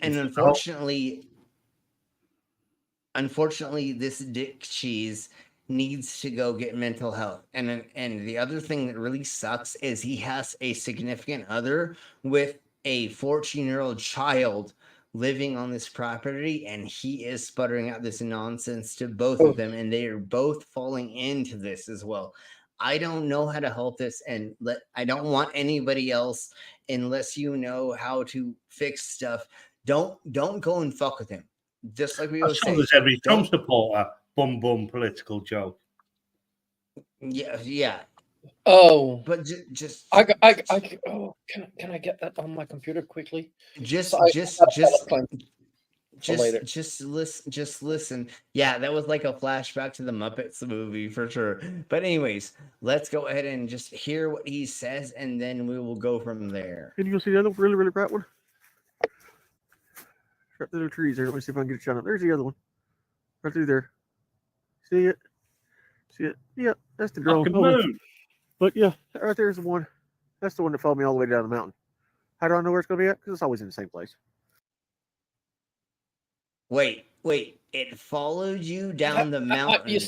unfortunately, this dick cheese needs to go get mental health. And the other thing that really sucks is he has a significant other with a 14-year-old child living on this property, and he is sputtering out this nonsense to both of them, and they are both falling into this as well. I don't know how to help this, and I don't want anybody else, unless you know how to fix stuff. Don't go and fuck with him. Just like we always say. There's every Trump supporter bum political joke. Yeah. Oh, but just can I get that on my computer quickly? Just listen. Yeah, that was like a flashback to the Muppets movie for sure. But anyways, let's go ahead and just hear what he says, and then we will go from there. Can you go see the other really bright one? Right through the trees there. Let me see if I can get a shot up. There's the other one. Right through there. See it? Yeah, that's the drone. But yeah, right there's the one. That's the one that followed me all the way down the mountain. How do I know where it's going to be at? Because it's always in the same place. Wait. It followed you down the mountain.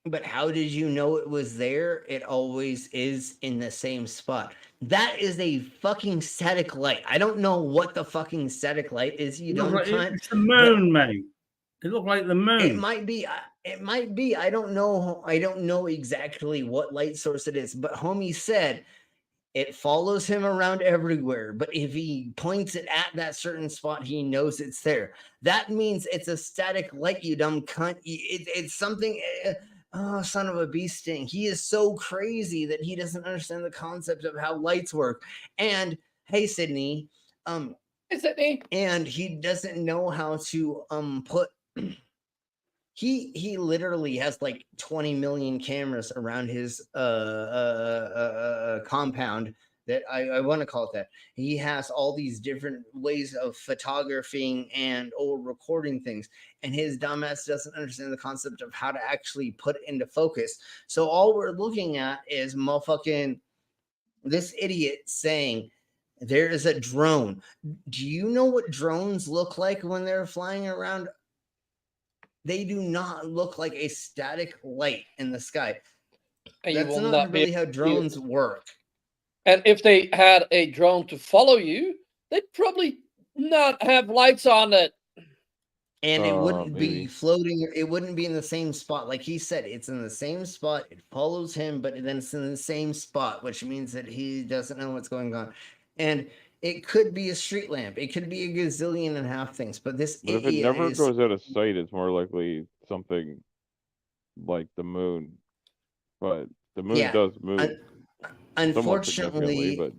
But how did you know it was there? It always is in the same spot. That is a fucking static light. I don't know what the fucking static light is. It's the moon, mate. It looked like the moon. It might be. I don't know. I don't know exactly what light source it is. But homie said it follows him around everywhere. But if he points it at that certain spot, he knows it's there. That means it's a static light, you dumb cunt. It's something. Oh, son of a bee sting. He is so crazy that he doesn't understand the concept of how lights work. And hey, Sydney. Hey, Sydney. And he doesn't know how to put. He literally has like 20 million cameras around his compound. That I want to call it that. He has all these different ways of photographing or recording things, and his dumbass doesn't understand the concept of how to actually put it into focus. So all we're looking at is motherfucking this idiot saying there is a drone. Do you know what drones look like when they're flying around? They do not look like a static light in the sky. And that's not really how drones work. And if they had a drone to follow you, they'd probably not have lights on it. And it wouldn't be floating. It wouldn't be in the same spot. Like he said, it's in the same spot. It follows him, but then it's in the same spot, which means that he doesn't know what's going on. And it could be a street lamp. It could be a gazillion and a half things. But this But if it never goes out of sight, it's more likely something like the moon. But the moon does move. Unfortunately, but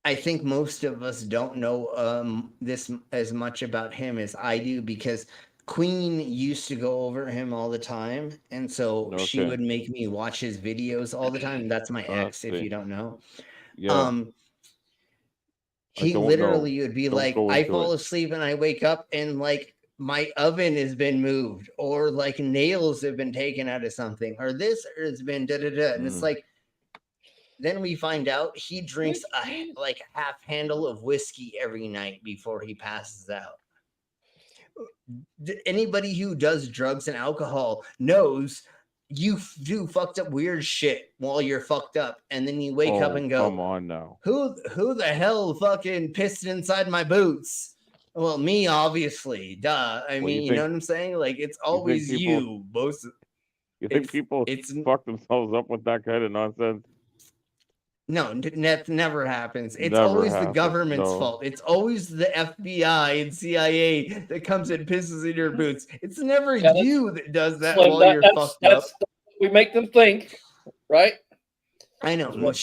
I think most of us don't know this as much about him as I do, because Queen used to go over him all the time, and so she would make me watch his videos all the time. That's my ex, if you don't know. Yeah. He literally would be like, I fall asleep and I wake up and like my oven has been moved, or like nails have been taken out of something, or this has been da-da-da. And it's like, Then we find out he drinks like half handle of whiskey every night before he passes out. Anybody who does drugs and alcohol knows you do fucked up weird shit while you're fucked up, and then you wake up and go, "Come on now, who the hell fucking pissed inside my boots?" Well, me, obviously, duh. I mean, you know what I'm saying? Like, it's always you. You think people fuck themselves up with that kind of nonsense? No, that never happens. It's Never always the happens, government's no. fault. It's always the FBI and CIA that comes and pisses in your boots. It's never you that does that Slim, while you're fucked up. We make them think, right? I know. We're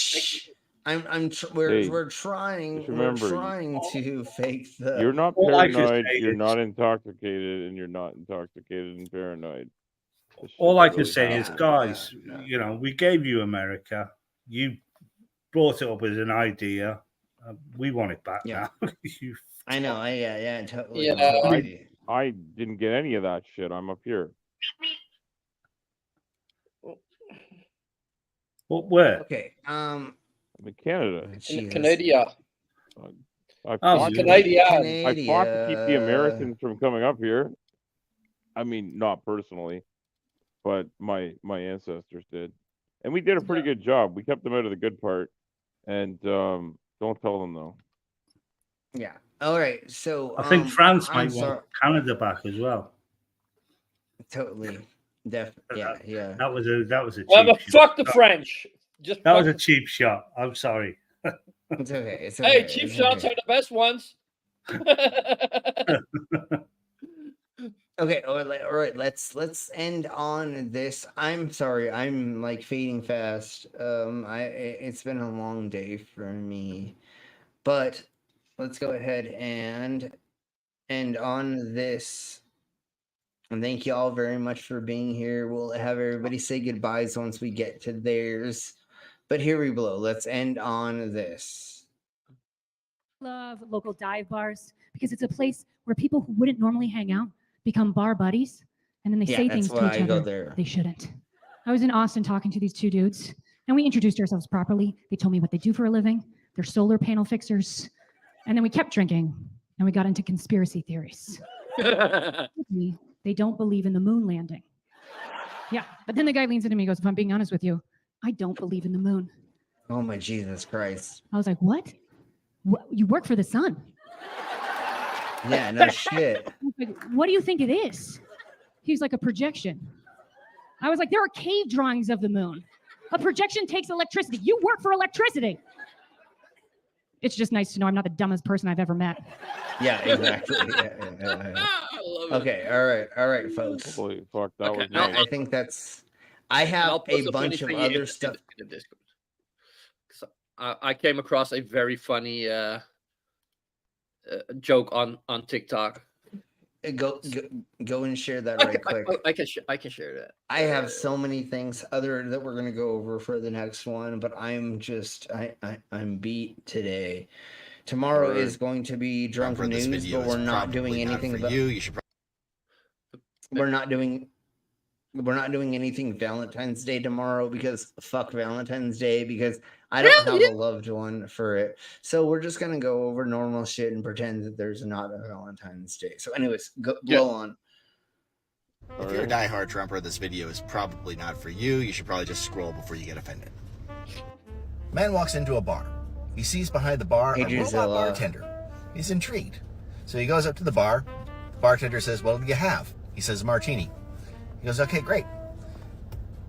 trying to fake the. You're not paranoid. You're not intoxicated, and you're not intoxicated and paranoid. All I can say is, guys, you know, we gave you America. You brought it up as an idea. We want it back now. I know. Totally. Yeah, I didn't get any of that shit. I'm up here. Well, where? Okay. I'm in Canada. In Canada. I fought to keep the Americans from coming up here. I mean, not personally, but my ancestors did, and we did a pretty good job. We kept them out of the good part, and don't tell them though. Yeah. All right. So I think France might want Canada back as well. Totally. Definitely. Yeah. That was a cheap Well, fuck the shot. French. That was a cheap shot. I'm sorry. It's okay. Hey, cheap shots are the best ones. Okay, all right. Let's end on this. I'm sorry. I'm like fading fast. It's been a long day for me, but let's go ahead and end on this. And thank you all very much for being here. We'll have everybody say goodbyes once we get to theirs. But here we blow. Let's end on this. Love local dive bars because it's a place where people who wouldn't normally hang out become bar buddies, and then they say things to each other they shouldn't. I was in Austin talking to these two dudes, and we introduced ourselves properly. They told me what they do for a living. They're solar panel fixers. And then we kept drinking, and we got into conspiracy theories. They don't believe in the moon landing. Yeah, but then the guy leans into me and goes, if I'm being honest with you, I don't believe in the moon. Oh my Jesus Christ. I was like, what? You work for the sun? Yeah, no shit. I was like, what do you think it is? He's like, a projection. I was like, there are cave drawings of the moon. A projection takes electricity. You work for electricity. It's just nice to know I'm not the dumbest person I've ever met. Yeah, exactly. Yeah. Okay, all right, folks. Holy fuck, that was nice. I think that's. I have a bunch of other stuff. In the Discord. So, I came across a very funny joke on TikTok. Go and share that right quick. I can share that. I have so many things other that we're gonna go over for the next one, but I'm beat today. Tomorrow is going to be drunk news, but we're not doing anything. We're not doing anything Valentine's Day tomorrow because fuck Valentine's Day because I don't have a loved one for it. So we're just gonna go over normal shit and pretend that there's not a Valentine's Day. So anyways, blow on. If you're a diehard Trumper, this video is probably not for you. You should probably just scroll before you get offended. Man walks into a bar. He sees behind the bar a robot bartender. He's intrigued. So he goes up to the bar. The bartender says, what do you have? He says, martini. He goes, okay, great.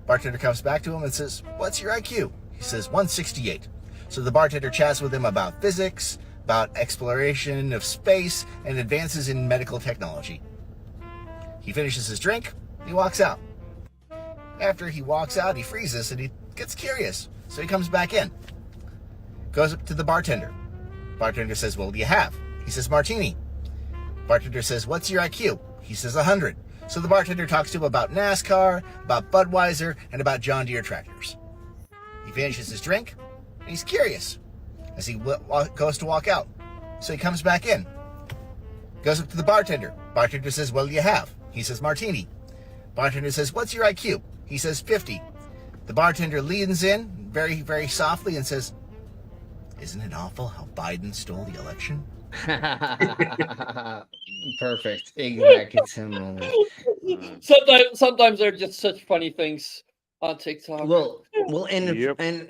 Bartender comes back to him and says, what's your IQ? He says, 168. So the bartender chats with him about physics, about exploration of space, and advances in medical technology. He finishes his drink, and he walks out. After he walks out, he freezes and he gets curious. So he comes back in. Goes up to the bartender. Bartender says, what do you have? He says, martini. Bartender says, what's your IQ? He says, 100. So the bartender talks to him about NASCAR, about Budweiser, and about John Deere tractors. He finishes his drink, and he's curious as he goes to walk out. So he comes back in. Goes up to the bartender. Bartender says, what do you have? He says, martini. Bartender says, what's your IQ? He says, 50. The bartender leans in very, very softly and says, "Isn't it awful how Biden stole the election?" Perfect. Exactly similar. Sometimes they're just such funny things on TikTok. Well, and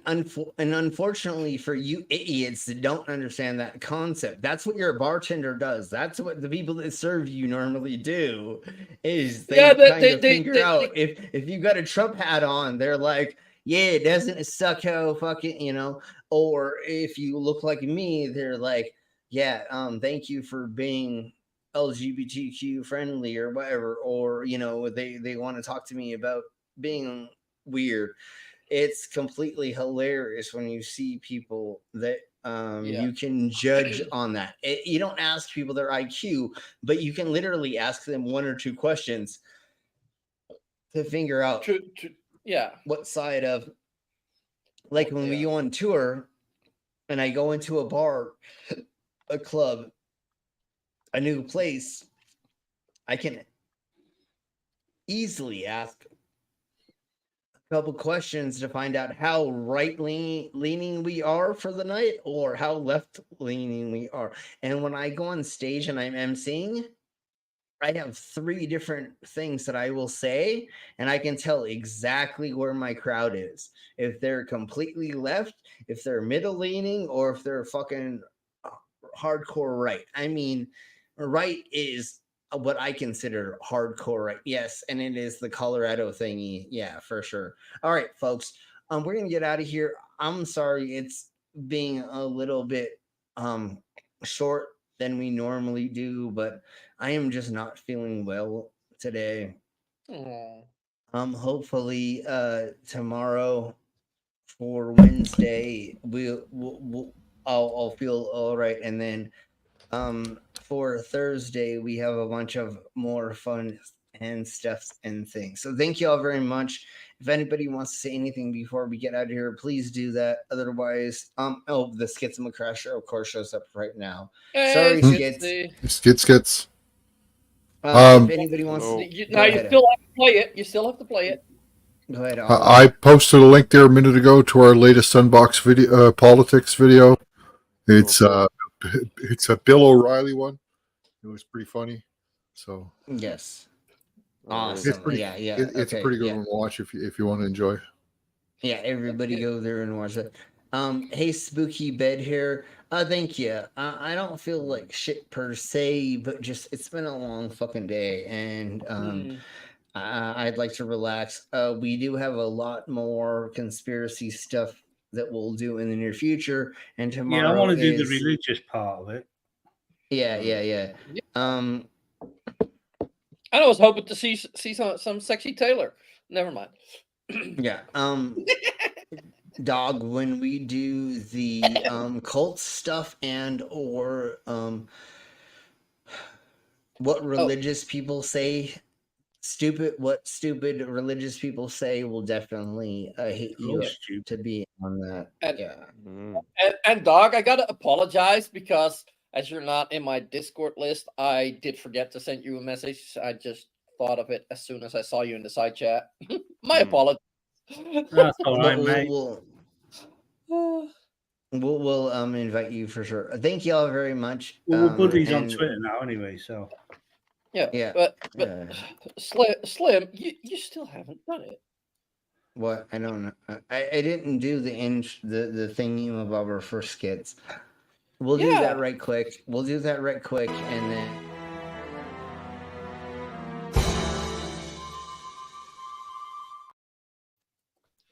unfortunately for you idiots that don't understand that concept, that's what your bartender does. That's what the people that serve you normally do. Is they kind of figure out if you got a Trump hat on, they're like, yeah, doesn't it suck how fucking, you know? Or if you look like me, they're like, yeah, thank you for being LGBTQ friendly or whatever. Or you know, they want to talk to me about being weird. It's completely hilarious when you see people that you can judge on that. You don't ask people their IQ, but you can literally ask them one or two questions to figure out what side of, like when we go on tour and I go into a bar, a club, a new place, I can easily ask couple questions to find out how leaning we are for the night or how left leaning we are. And when I go on stage and I'm emceeing, I have 3 different things that I will say, and I can tell exactly where my crowd is. If they're completely left, if they're middle leaning, or if they're fucking hardcore right. I mean, right is what I consider hardcore, right? Yes, and it is the Colorado thingy. Yeah, for sure. All right, folks. We're gonna get out of here. I'm sorry it's being a little bit short than we normally do, but I am just not feeling well today. Hopefully tomorrow for Wednesday I'll feel all right, and then for Thursday we have a bunch of more fun and stuff and things. So thank you all very much. If anybody wants to say anything before we get out of here, please do that. Otherwise, the Skitsma Crasher of course shows up right now. Sorry, Skits. Skits. If anybody wants to, you still have to play it. You still have to play it. Go ahead. I posted a link there a minute ago to our latest Sunbox video, politics video. It's a Bill O'Reilly one. It was pretty funny. So yes, awesome. It's pretty, it's a pretty good one to watch if you want to enjoy. Yeah, everybody go there and watch it. Hey, Spooky Bed here. Thank you. I don't feel like shit per se, but just it's been a long fucking day, and I'd like to relax. We do have a lot more conspiracy stuff that we'll do in the near future, and tomorrow. Yeah, I want to do the religious part of it. Yeah. I was hoping to see some sexy Taylor. Never mind. Yeah. Dog, when we do the cult stuff and or what religious people say, what stupid religious people say will definitely hit you to be on that. And Dog, I gotta apologize because as you're not in my Discord list, I did forget to send you a message. I just thought of it as soon as I saw you in the side chat. My apologies. That's all right, mate. We'll invite you for sure. Thank you all very much. Well, we're buddies on Twitter now anyway, so yeah. But Slim, you still haven't done it. What? I don't know. I didn't do the thingy-mabobber for skits. We'll do that right quick. And then.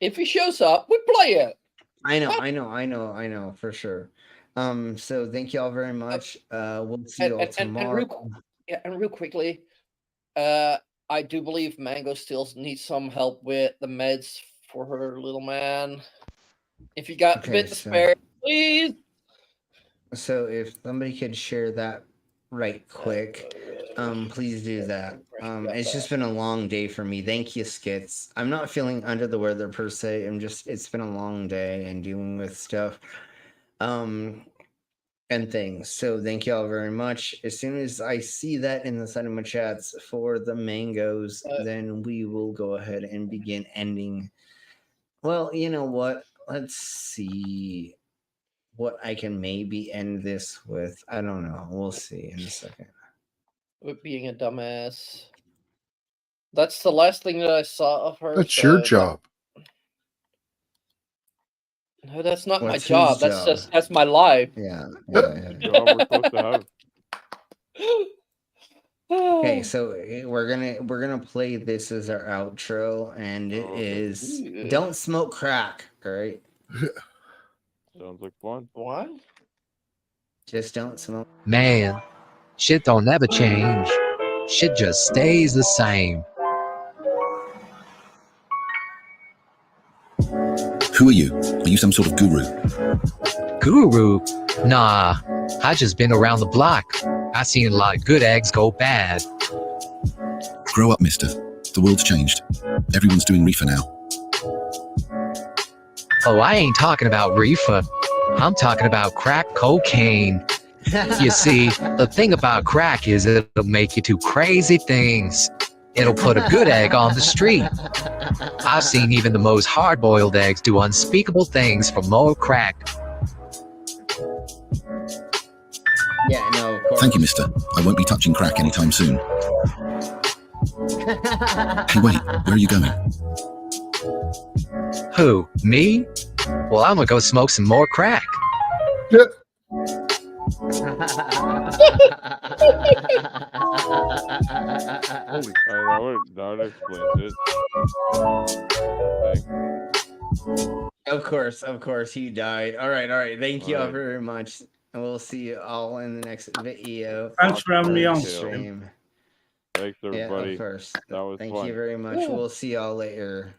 If he shows up, we play it. I know, for sure. So thank you all very much. We'll see you all tomorrow. And real quickly, I do believe Mango still needs some help with the meds for her little man. If you got a bit to spare, please. So if somebody could share that right quick, please do that. It's just been a long day for me. Thank you, Skits. I'm not feeling under the weather per se. It's been a long day and dealing with stuff. And things. So thank you all very much. As soon as I see that in the cinema chats for the mangoes, then we will go ahead and begin ending Well, you know what? Let's see what I can maybe end this with. I don't know. We'll see in a second. With being a dumbass. That's the last thing that I saw of her. That's your job. No, that's not my What's job. whose That's job? that's my life. Yeah. Job we're supposed to have. Okay, so we're gonna play this as our outro, and it is "Don't Smoke Crack." All right. Sounds like fun. What? Just don't smoke. Man, shit don't never change. Shit just stays the same. Who are you? Are you some sort of guru? Guru? Nah, I just been around the block. I seen a lot of good eggs go bad. Grow up, mister. The world's changed. Everyone's doing reefer now. Oh, I ain't talking about reefer. I'm talking about crack cocaine. You see, the thing about crack is it'll make you do crazy things. It'll put a good egg on the street. I've seen even the most hard-boiled eggs do unspeakable things for more crack. Yeah, no, of course. Thank you, mister. I won't be touching crack anytime soon. Hey, wait. Where are you going? Who? Me? Well, I'm gonna go smoke some more crack. Holy, that explains it. Of course, he died. All right. Thank you all very much, and we'll see you all in the next video. Thanks for having me on. Stream. Thanks, everybody. Yeah, of course. That was Thank fun. you very much. We'll see y'all later.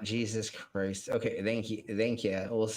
Jesus Christ. Okay, thank you. We'll see.